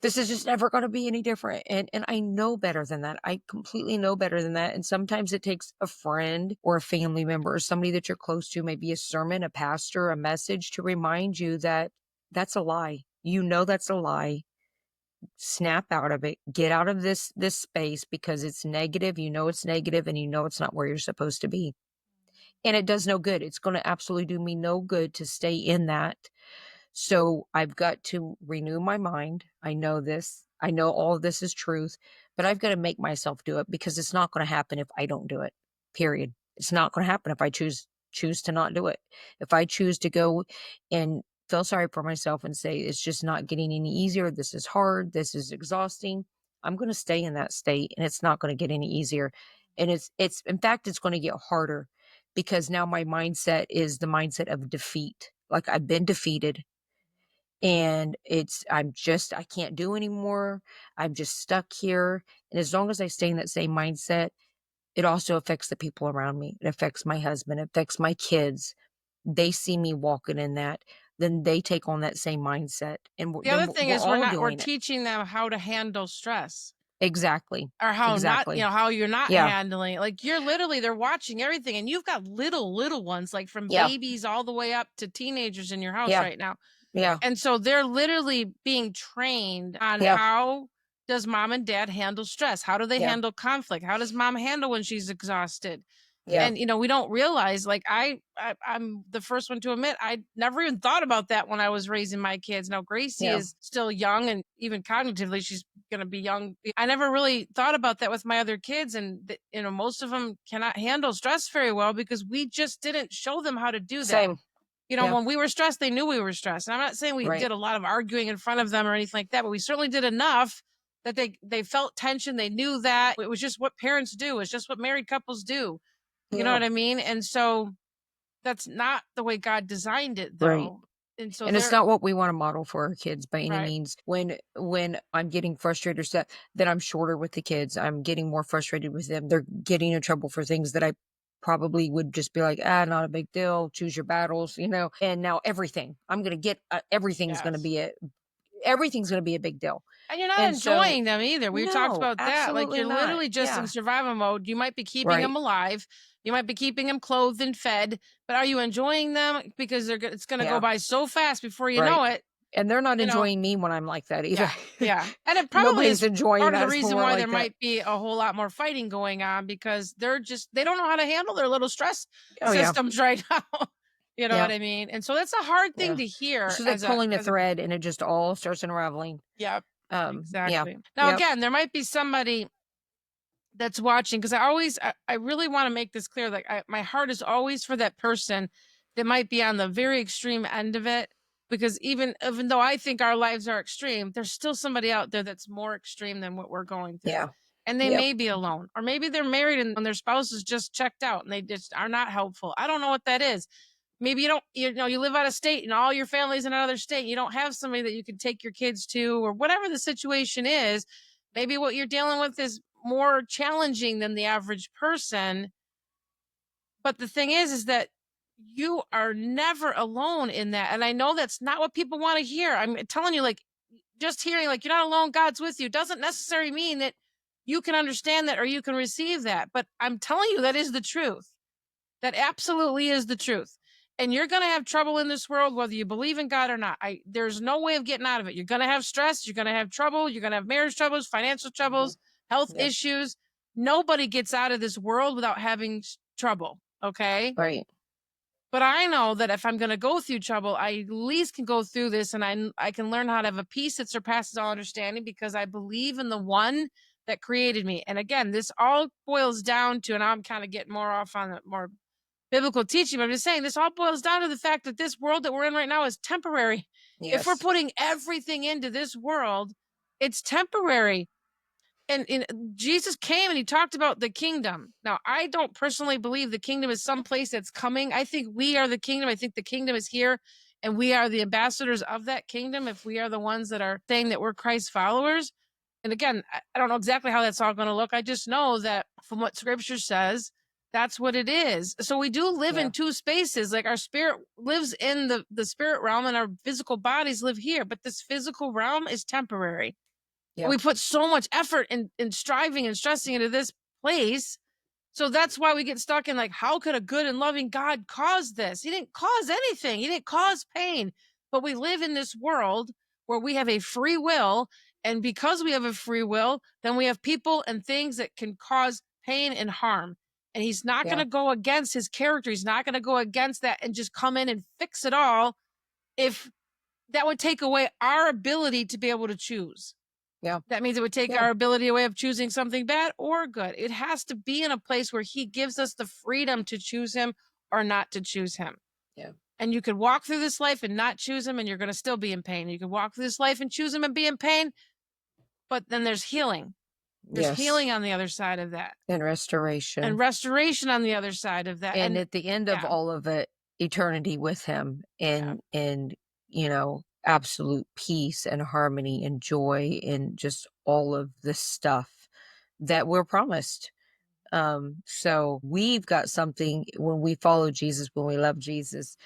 this is just never going to be any different. And I know better than that. I completely know better than that. And sometimes it takes a friend or a family member or somebody that you're close to, maybe a sermon, a pastor, a message, to remind you that that's a lie. That's a lie. Snap out of it. Get out of this space, because it's negative. It's negative, and it's not where you're supposed to be. And it does no good. It's going to absolutely do me no good to stay in that. So I've got to renew my mind. I know this. I know all of this is truth, but I've got to make myself do it, because it's not going to happen if I don't do it. Period. It's not going to happen if I choose to not do it. If I choose to go and feel sorry for myself and say, it's just not getting any easier, this is hard, this is exhausting, I'm going to stay in that state, and it's not going to get any easier. And it's in fact, it's going to get harder, because now my mindset is the mindset of defeat. Like, I've been defeated, and I can't do anymore. I'm just stuck here. And as long as I stay in that same mindset, it also affects the people around me. It affects my husband. It affects my kids. They see me walking in that, then they take on that same mindset. And the other thing is, we're teaching them how to handle stress. Exactly. Or how exactly. not, how you're not handling it. Like, they're watching everything, and you've got little ones, like from babies all the way up to teenagers in your house right now. Yeah. And so they're literally being trained on how does mom and dad handle stress? How do they handle conflict? How does mom handle when she's exhausted? Yeah. And, we don't realize, like, I'm the first one to admit, I never even thought about that when I was raising my kids. Now, Gracie is still young, and even cognitively, she's going to be young. I never really thought about that with my other kids. And, most of them cannot handle stress very well, because we just didn't show them how to do that. Same. You know, when we were stressed, they knew we were stressed. And I'm not saying we did a lot of arguing in front of them or anything like that, but we certainly did enough that they felt tension. They knew that it was just what parents do. It's just what married couples do. You know what I mean? And so that's not the way God designed it, though. Right. And so it's not what we want to model for our kids by any Right. means. When I'm getting frustrated or stuff, then I'm shorter with the kids. I'm getting more frustrated with them. They're getting in trouble for things that I probably would just be like, not a big deal. Choose your battles, you know. And now everything I'm going to get, everything's going to be a big deal. And you're not enjoying them either. We've talked about that. Like, you're not. literally just in survival mode. You might be keeping them alive. You might be keeping them clothed and fed, but are you enjoying them? Because it's going to go by so fast before you know it. And they're not enjoying me when I'm like that either. Yeah. And it probably is enjoying part of the reason why like there might be a whole lot more fighting going on, because they don't know how to handle their little stress systems right now. You know what I mean? And so that's a hard thing to hear. It's like pulling a thread and it just all starts unraveling. Yep. Exactly. Now, again, there might be somebody that's watching, because I really want to make this clear. Like, my heart is always for that person that might be on the very extreme end of it, because even though I think our lives are extreme, there's still somebody out there that's more extreme than what we're going through. Yeah. And they may be alone, or maybe they're married and their spouse is just checked out and they just are not helpful. I don't know what that is. Maybe you live out of state and all your family's in another state. You don't have somebody that you can take your kids to, or whatever the situation is. Maybe what you're dealing with is more challenging than the average person. But the thing is that you are never alone in that. And I know that's not what people want to hear. I'm telling you, like, just hearing like, you're not alone, God's with you, doesn't necessarily mean that you can understand that or you can receive that. But I'm telling you, that is the truth. That absolutely is the truth. And you're going to have trouble in this world, whether you believe in God or not. There's no way of getting out of it. You're going to have stress. You're going to have trouble. You're going to have marriage troubles, financial troubles, health issues. Nobody gets out of this world without having trouble. Okay. Right. But I know that if I'm going to go through trouble, I at least can go through this, and I can learn how to have a peace that surpasses all understanding, because I believe in the one that created me. And again, this all boils down to, and I'm kind of getting more off on the more biblical teaching, but I'm just saying this all boils down to the fact that this world that we're in right now is temporary. If we're putting everything into this world, it's temporary. And Jesus came and he talked about the kingdom. Now, I don't personally believe the kingdom is someplace that's coming. I think we are the kingdom. I think the kingdom is here, and we are the ambassadors of that kingdom if we are the ones that are saying that we're Christ followers. And again, I don't know exactly how that's all going to look. I just know that from what scripture says, that's what it is. So we do live in two spaces. Like, our spirit lives in the spirit realm, and our physical bodies live here. But this physical realm is temporary. Yeah. We put so much effort in striving and stressing into this place. So that's why we get stuck in, like, how could a good and loving God cause this? He didn't cause anything. He didn't cause pain. But we live in this world where we have a free will. And because we have a free will, then we have people and things that can cause pain and harm. And he's not going to go against his character. He's not going to go against that and just come in and fix it all, if that would take away our ability to be able to choose. Yeah. That means it would take our ability away of choosing something bad or good. It has to be in a place where he gives us the freedom to choose him or not to choose him. Yeah. And you could walk through this life and not choose him, and you're going to still be in pain. You could walk through this life and choose him and be in pain, but then there's healing. There's healing on the other side of that. And restoration. And restoration on the other side of that. And at the end of all of it, eternity with him, and absolute peace and harmony and joy and just all of this stuff that we're promised. So we've got something when we follow Jesus, when we love Jesus,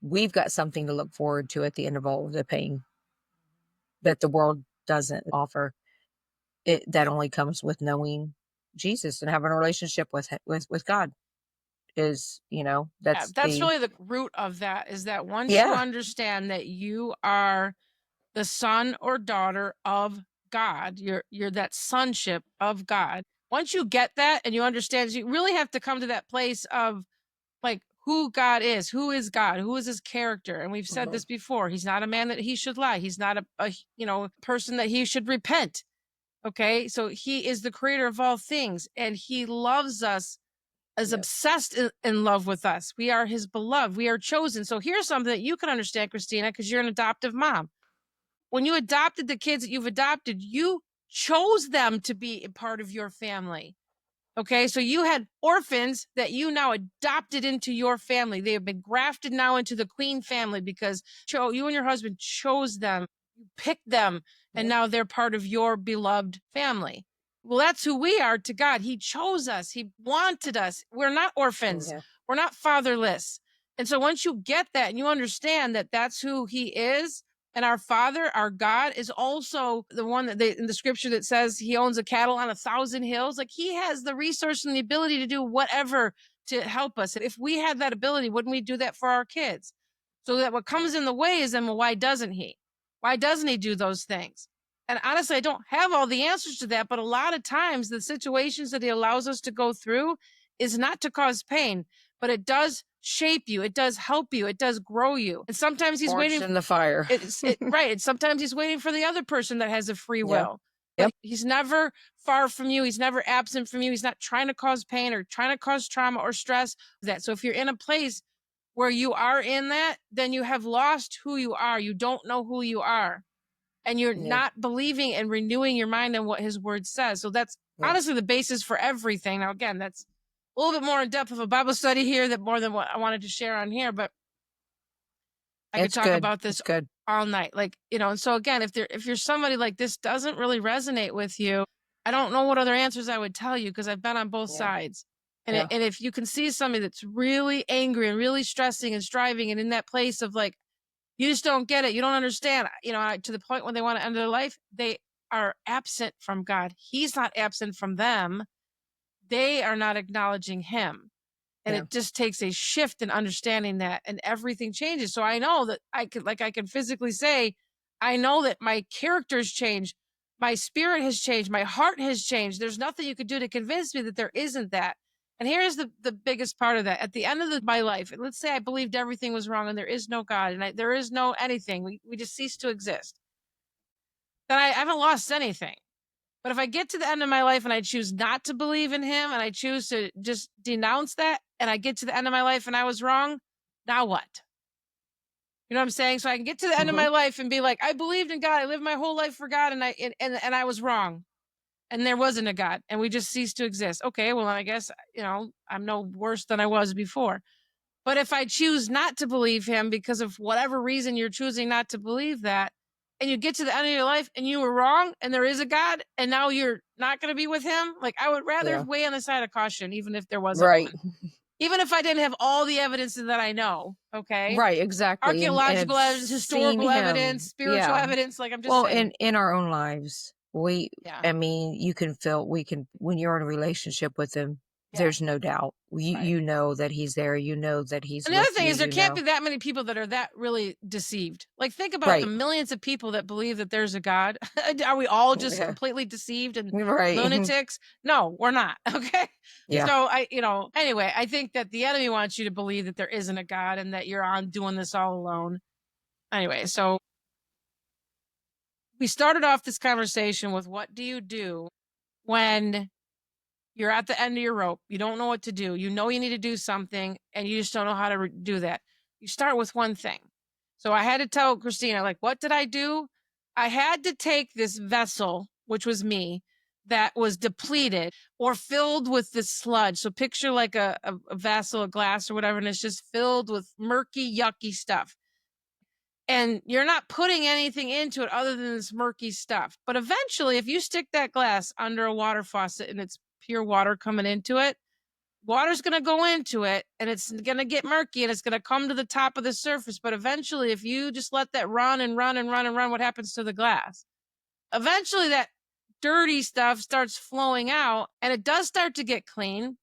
we've got something to look forward to at the end of all of the pain that the world doesn't offer. That only comes with knowing Jesus and having a relationship with God. Is that's really the root of that, is that once you understand that you are the son or daughter of God, you're that sonship of God. Once you get that and you understand, you really have to come to that place of, like, who God is, who is God, who is his character. And we've said this before. He's not a man that he should lie. He's not a person that he should repent. Okay. So he is the creator of all things, and he loves us is obsessed in love with us. We are his beloved. We are chosen. So here's something that you can understand, Christina, because you're an adoptive mom. When you adopted the kids that you've adopted, you chose them to be a part of your family. Okay, so you had orphans that you now adopted into your family. They have been grafted now into the Queen family because you and your husband chose them, you picked them, and now they're part of your beloved family. Well, that's who we are to God. He chose us. He wanted us. We're not orphans. We're not fatherless. And so once you get that and you understand that that's who he is, and our Father, our God, is also the one that in the scripture that says he owns a cattle on 1,000 hills. Like, he has the resource and the ability to do whatever to help us. If we had that ability, wouldn't we do that for our kids? So that what comes in the way is then, well, why doesn't he? Why doesn't he do those things? And honestly, I don't have all the answers to that, but a lot of times the situations that he allows us to go through is not to cause pain, but it does shape you. It does help you. It does grow you. And sometimes he's waiting in the fire. Right. And sometimes he's waiting for the other person that has a free will. Yep. He's never far from you. He's never absent from you. He's not trying to cause pain or trying to cause trauma or stress. So if you're in a place where you are in that, then you have lost who you are. You don't know who you are. And you're not believing and renewing your mind on what his word says. So that's honestly the basis for everything. Now, again, that's a little bit more in depth of a Bible study here, that more than what I wanted to share on here, but I could talk about this all night. Like, and so again, if you're somebody like this doesn't really resonate with you, I don't know what other answers I would tell you, because I've been on both sides. And and if you can see somebody that's really angry and really stressing and striving and in that place of like, you just don't get it, you don't understand, to the point when they want to end their life, they are absent from God. He's not absent from them. They are not acknowledging him. And it just takes a shift in understanding that, and everything changes. So I know that I can physically say, I know that my character's changed. My spirit has changed. My heart has changed. There's nothing you could do to convince me that there isn't that. And here's the biggest part of that. At the end of my life, and let's say I believed everything was wrong and there is no God and there is no anything. We just cease to exist. Then I haven't lost anything. But if I get to the end of my life and I choose not to believe in him and I choose to just denounce that, and I get to the end of my life and I was wrong, now what? You know what I'm saying? So I can get to the end of my life and be like, I believed in God. I lived my whole life for God, and I was wrong. And there wasn't a God, and we just ceased to exist. Okay, well, I guess, I'm no worse than I was before. But if I choose not to believe him because of whatever reason you're choosing not to believe that, and you get to the end of your life and you were wrong and there is a God and now you're not going to be with him, like, I would rather weigh on the side of caution, even if there wasn't one. Even if I didn't have all the evidence that I know, okay? Right, exactly. Archaeological evidence, historical evidence, spiritual evidence, like, I'm just saying. In our own lives, I mean, you can feel, when you're in a relationship with him, there's no doubt. You know that he's there. You know that he's. And the other thing is, there can't be that many people that are that really deceived. Like, think about the millions of people that believe that there's a God. Are we all just completely deceived and lunatics? No, we're not. Okay. Yeah. So anyway, I think that the enemy wants you to believe that there isn't a God and that you're on doing this all alone. Anyway, so we started off this conversation with, what do you do when you're at the end of your rope? You don't know what to do. You know you need to do something, and you just don't know how to do that. You start with one thing. So I had to tell Christina, like, what did I do? I had to take this vessel, which was me, that was depleted or filled with this sludge. So picture like a vessel, a glass or whatever, and it's just filled with murky, yucky stuff. And you're not putting anything into it other than this murky stuff. But eventually, if you stick that glass under a water faucet and it's pure water coming into it, water's going to go into it and it's going to get murky and it's going to come to the top of the surface. But eventually, if you just let that run and run and run and run, what happens to the glass? Eventually, that dirty stuff starts flowing out, and it does start to get clean.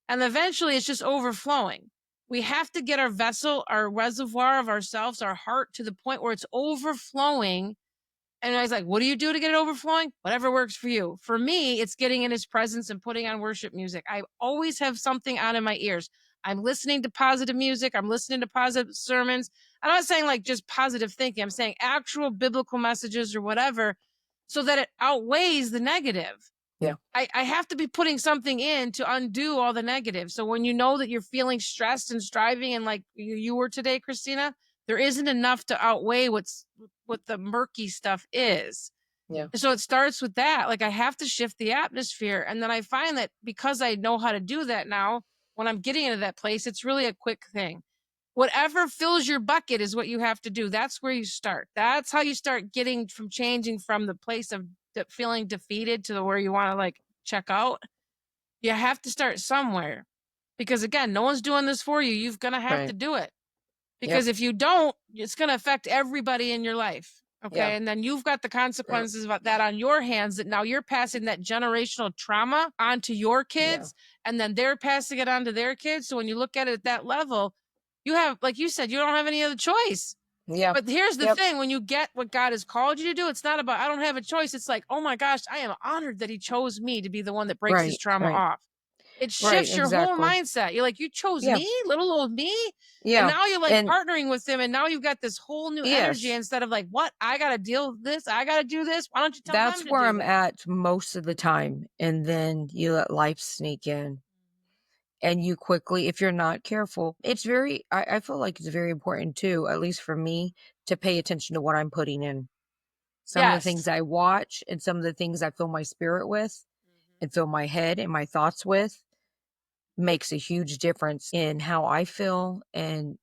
And eventually, it's just overflowing. We have to get our vessel, our reservoir of ourselves, our heart, to the point where it's overflowing. And I was like, what do you do to get it overflowing? Whatever works for you. For me, it's getting in his presence and putting on worship music. I always have something on in my ears. I'm listening to positive music. I'm listening to positive sermons. I'm not saying like just positive thinking. I'm saying actual biblical messages or whatever, so that it outweighs the negative. Yeah. I have to be putting something in to undo all the negative. So when you know that you're feeling stressed and striving, and like you were today, Christina, there isn't enough to outweigh what the murky stuff is. Yeah. So it starts with that. Like I have to shift the atmosphere. And then I find that because I know how to do that now, when I'm getting into that place, it's really a quick thing. Whatever fills your bucket is what you have to do. That's where you start. That's how you start changing from the place of feeling defeated to where you want to like check out. You have to start somewhere, because again, no one's doing this for you. You're going to have to do it, because if you don't, it's going to affect everybody in your life. Okay. Yeah. And then you've got the consequences of that on your hands, that now you're passing that generational trauma onto your kids, and then they're passing it on to their kids. So when you look at it at that level, you have, like you said, you don't have any other choice. Yeah. But here's the thing. When you get what God has called you to do, it's not about, I don't have a choice. It's like, oh my gosh, I am honored that he chose me to be the one that breaks this trauma off. It shifts your whole mindset. You're like, you chose me, little old me. Yeah. And now you're like partnering with him. And now you've got this whole new energy, instead of like, what? I got to deal with this. I got to do this. Why don't you tell me? That's where I'm at most of the time. And then you let life sneak in. And you quickly, if you're not careful, it's I feel like it's very important too, at least for me, to pay attention to what I'm putting in. Some of the things I watch, and some of the things I fill my spirit with and fill my head and my thoughts with, makes a huge difference in how I feel and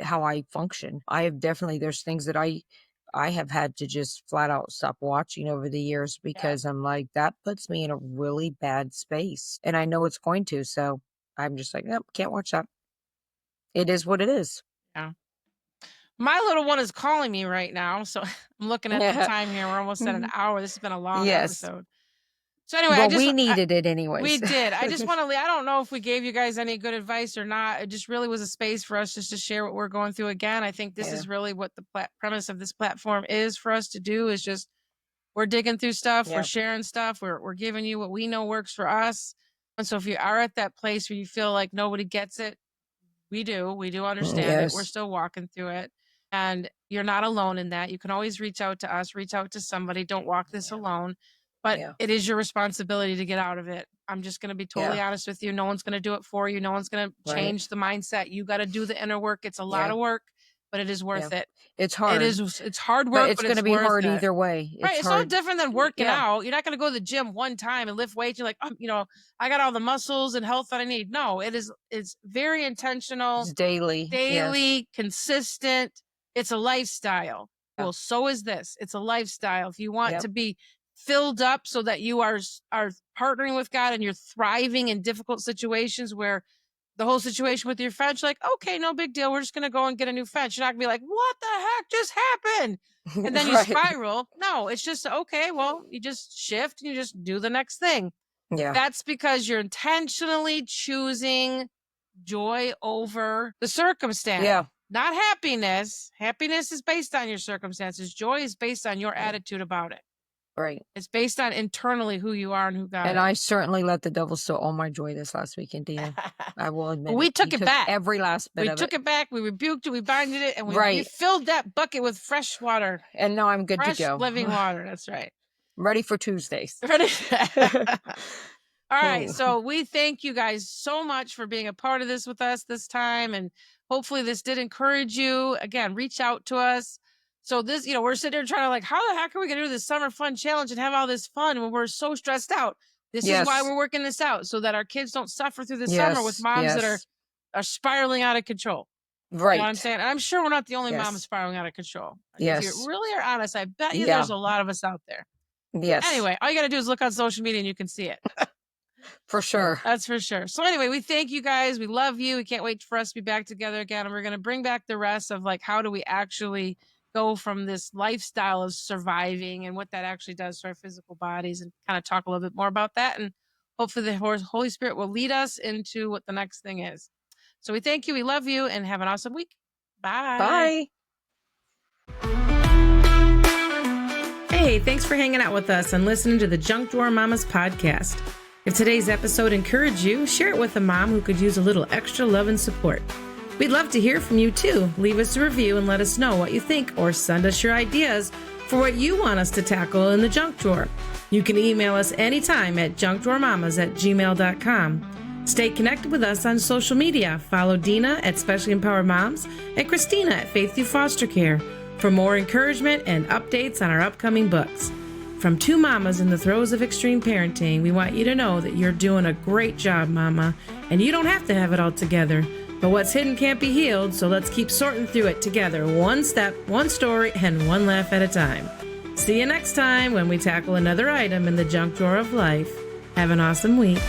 how I function. There's things that I have had to just flat out stop watching over the years, because I'm like, that puts me in a really bad space, and I know it's going to. So I'm just like, nope, can't watch that. It is what it is. Yeah. My little one is calling me right now. So I'm looking at the time here. We're almost at an hour. This has been a long episode. So anyway, we needed it anyways. We did. I just want to, I don't know if we gave you guys any good advice or not. It just really was a space for us just to share what we're going through. Again, I think this is really what the premise of this platform is for us to do, is just, we're digging through stuff. We're sharing stuff. We're giving you what we know works for us. And so if you are at that place where you feel like nobody gets it, we do understand it. We're still walking through it. And you're not alone in that. You can always reach out to us, reach out to somebody. Don't walk this alone. But it is your responsibility to get out of it. I'm just going to be totally honest with you. No one's going to do it for you. No one's going to change the mindset. You got to do the inner work. It's a lot of work, but it is worth it. It's hard. It's hard work, but it's going to be hard either way. It's no different than working out. You're not going to go to the gym one time and lift weights. You're like, I got all the muscles and health that I need. No, it's very intentional. It's daily, consistent. It's a lifestyle. Well, so is this. It's a lifestyle. If you want to be filled up so that you are partnering with God and you're thriving in difficult situations where the whole situation with your fence, you're like, okay, no big deal. We're just going to go and get a new fence. You're not gonna be like, what the heck just happened? And then you spiral. No, it's just, okay, well, you just shift and you just do the next thing. Yeah. That's because you're intentionally choosing joy over the circumstance. Yeah. Not happiness. Happiness is based on your circumstances. Joy is based on your attitude about it. Right. It's based on internally who you are and who God is. And I certainly let the devil steal all my joy this last weekend, Dina. I will admit. We took it back. Every last bit of it. We took it back. We rebuked it. We binded it. And we filled that bucket with fresh water. And now I'm good to go. Fresh living water. That's right. Ready for Tuesdays. Ready. All right. So we thank you guys so much for being a part of this with us this time. And hopefully this did encourage you. Again, reach out to us. So this, we're sitting there trying to like, how the heck are we going to do this summer fun challenge and have all this fun when we're so stressed out? This is why we're working this out, so that our kids don't suffer through the summer with moms that are spiraling out of control. Right. You know what I'm saying? And I'm sure we're not the only mom spiraling out of control. Yes. If you really are honest, I bet you there's a lot of us out there. Yes. Anyway, all you got to do is look on social media and you can see it. For sure. That's for sure. So anyway, we thank you guys. We love you. We can't wait for us to be back together again. And we're going to bring back the rest of like, how do we actually go from this lifestyle of surviving and what that actually does to our physical bodies, and kind of talk a little bit more about that. And hopefully the Holy Spirit will lead us into what the next thing is. So we thank you. We love you, and have an awesome week. Bye. Bye. Hey, thanks for hanging out with us and listening to the Junk Drawer Mamas podcast. If today's episode encouraged you, share it with a mom who could use a little extra love and support. We'd love to hear from you too. Leave us a review and let us know what you think, or send us your ideas for what you want us to tackle in the junk drawer. You can email us anytime at junkdrawermamas@gmail.com. Stay connected with us on social media. Follow Dina at Specially Empowered Moms and Christina at Faith Through Foster Care for more encouragement and updates on our upcoming books. From two mamas in the throes of extreme parenting, we want you to know that you're doing a great job, Mama, and you don't have to have it all together. But what's hidden can't be healed, so let's keep sorting through it together, one step, one story, and one laugh at a time. See you next time when we tackle another item in the junk drawer of life. Have an awesome week.